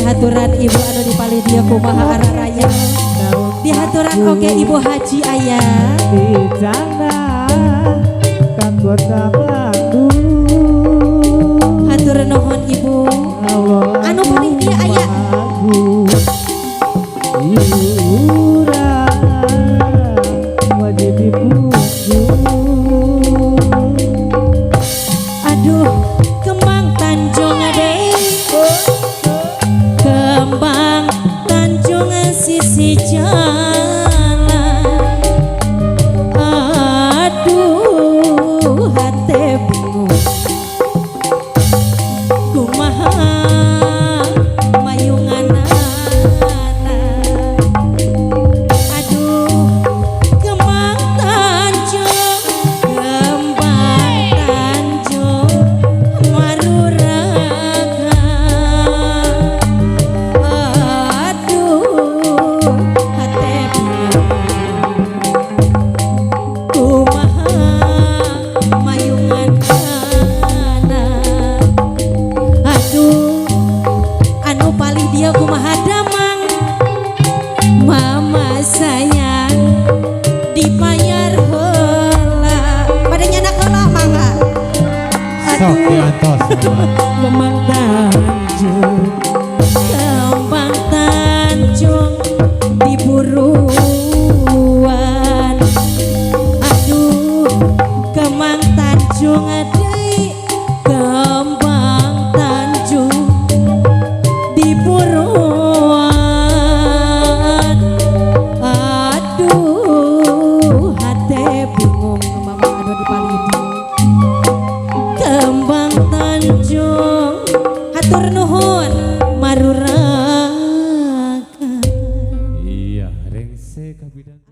Haturan ibu anu dipalih dia kumaha araraya dihaturan oge ibu Haji Ayah di sana kanggo tamandu hatur nuhun ibu anu palih dia Ayah wajib dipuji. Aduh kembang Tanjung kembang Tanjung sisi jalan, aduh hati bingung kumaha mayungan aduh kembang Tanjung maruraga dia kumaha damang mama sayang dipayar heula pada nyanak heula mangga Sok diantos kembang Tanjung kembang Tanjung diburuan aduh kembang Tanjung deui kembang Tanjung buruan aduh hati bingung mama anu dipalih kembang Tanjung hatur nuhun maruraga iya rengse kabidang